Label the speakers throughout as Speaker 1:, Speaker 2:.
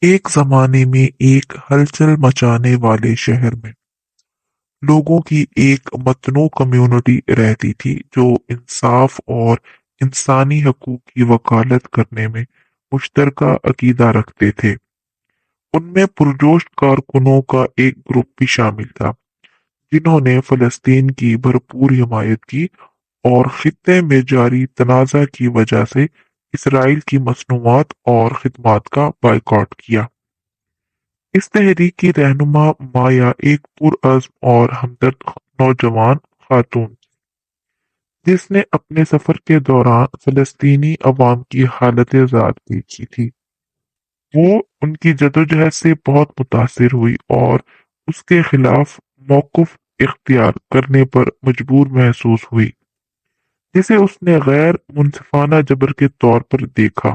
Speaker 1: ایک زمانے میں ایک ہلچل مچانے والے شہر میں لوگوں کی ایک متنوع کمیونٹی رہتی تھی جو انصاف اور انسانی حقوق کی وکالت کرنے میں مشترکہ عقیدہ رکھتے تھے۔ ان میں پرجوش کارکنوں کا ایک گروپ بھی شامل تھا جنہوں نے فلسطین کی بھرپور حمایت کی اور خطے میں جاری تنازع کی وجہ سے اسرائیل کی مصنوعات اور خدمات کا بائیکاٹ کیا۔ اس تحریک کی رہنما مایا ایک پرعزم اور ہمدرد نوجوان خاتون تھی، جس نے اپنے سفر کے دوران فلسطینی عوام کی حالت ذات دیکھی تھی۔ وہ ان کی جدوجہد سے بہت متاثر ہوئی اور اس کے خلاف موقف اختیار کرنے پر مجبور محسوس ہوئی، جسے اس نے غیر منصفانہ جبر کے طور پر دیکھا۔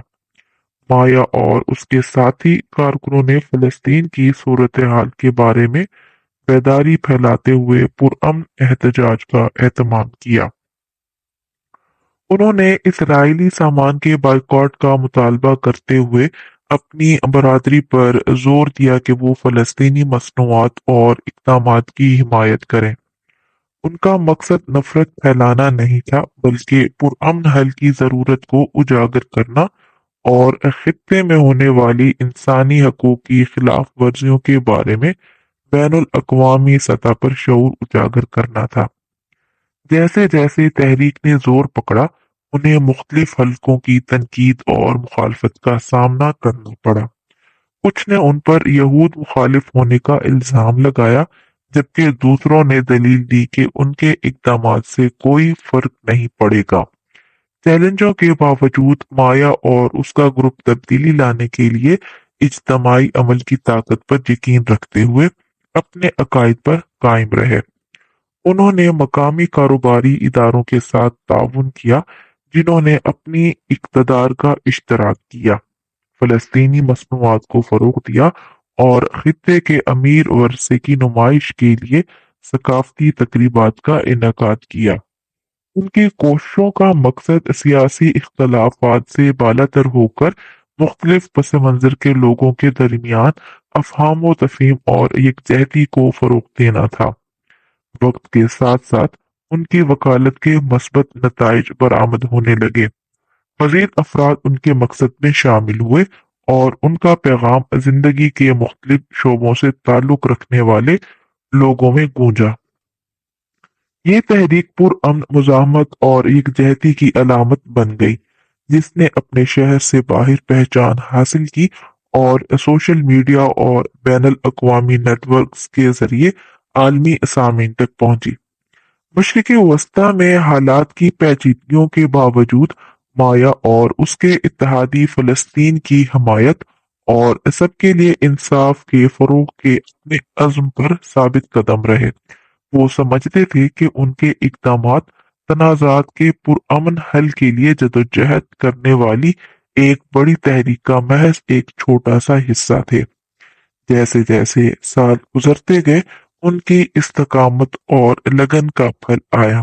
Speaker 1: مایا اور اس کے ساتھی کارکنوں نے فلسطین کی صورتحال کے بارے میں بیداری پھیلاتے ہوئے پرامن احتجاج کا اہتمام کیا۔ انہوں نے اسرائیلی سامان کے بائیکاٹ کا مطالبہ کرتے ہوئے اپنی برادری پر زور دیا کہ وہ فلسطینی مصنوعات اور اقدامات کی حمایت کریں۔ ان کا مقصد نفرت پھیلانا نہیں تھا بلکہ پرامن حل کی ضرورت کو اجاگر کرنا اور خطے میں ہونے والی انسانی حقوق کی خلاف ورزیوں کے بارے میں بین الاقوامی سطح پر شعور اجاگر کرنا تھا۔ جیسے جیسے تحریک نے زور پکڑا، انہیں مختلف حلقوں کی تنقید اور مخالفت کا سامنا کرنا پڑا۔ کچھ نے ان پر یہود مخالف ہونے کا الزام لگایا، جبکہ دوسروں نے دلیل دی کہ ان کے اقدامات سے کوئی فرق نہیں پڑے گا۔ چیلنجوں کے باوجود مایا اور اس کا گروپ تبدیلی لانے کے لیے اجتماعی عمل کی طاقت پر یقین رکھتے ہوئے اپنے عقائد پر قائم رہے۔ انہوں نے مقامی کاروباری اداروں کے ساتھ تعاون کیا جنہوں نے اپنی اقتدار کا اشتراک کیا، فلسطینی مصنوعات کو فروغ دیا اور خطے کے امیر ورثے کی نمائش کے لیے ثقافتی تقریبات کا انعقاد کیا۔ ان کی کوششوں کا مقصد سیاسی اختلافات سے بالاتر ہو کر مختلف پس منظر کے لوگوں کے درمیان افہام و تفہیم اور یکجہتی کو فروغ دینا تھا۔ وقت کے ساتھ ساتھ ان کی وکالت کے مثبت نتائج برآمد ہونے لگے۔ مزید افراد ان کے مقصد میں شامل ہوئے اور ان کا پیغام زندگی کے مختلف شعبوں سے تعلق رکھنے والے لوگوں میں گونجا۔ یہ تحریک پرامن مزاحمت اور یکجہتی کی علامت بن گئی، جس نے اپنے شہر سے باہر پہچان حاصل کی اور سوشل میڈیا اور بین الاقوامی نیٹ ورکس کے ذریعے عالمی سامعین تک پہنچی۔ مشرق وسطی میں حالات کی پیچیدگیوں کے باوجود مایا اور اس کے اتحادی فلسطین کی حمایت اور سب کے لیے انصاف کے فروغ کے اپنے عزم پر ثابت قدم رہے۔ وہ سمجھتے تھے کہ ان کے اقدامات تنازعات کے پرامن حل کے لیے جدوجہد کرنے والی ایک بڑی تحریک کا محض ایک چھوٹا سا حصہ تھے۔ جیسے جیسے سال گزرتے گئے، ان کی استقامت اور لگن کا پھل آیا،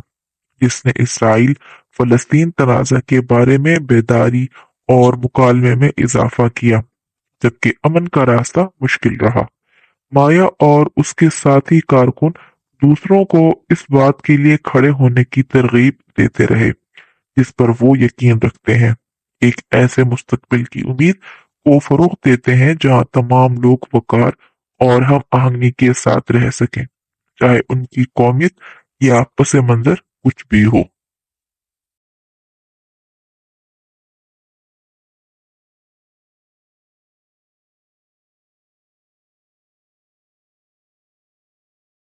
Speaker 1: جس نے اسرائیل فلسطین تنازع کے بارے میں بیداری اور مکالمے میں اضافہ کیا، جبکہ امن کا راستہ مشکل رہا۔ مایا اور اس کے ساتھی کارکن دوسروں کو اس بات کے لیے کھڑے ہونے کی ترغیب دیتے رہے جس پر وہ یقین رکھتے ہیں، ایک ایسے مستقبل کی امید کو فروغ دیتے ہیں جہاں تمام لوگ وقار اور ہم آہنگی کے ساتھ رہ سکیں، چاہے ان کی قومیت یا پس منظر کچھ بھی ہو۔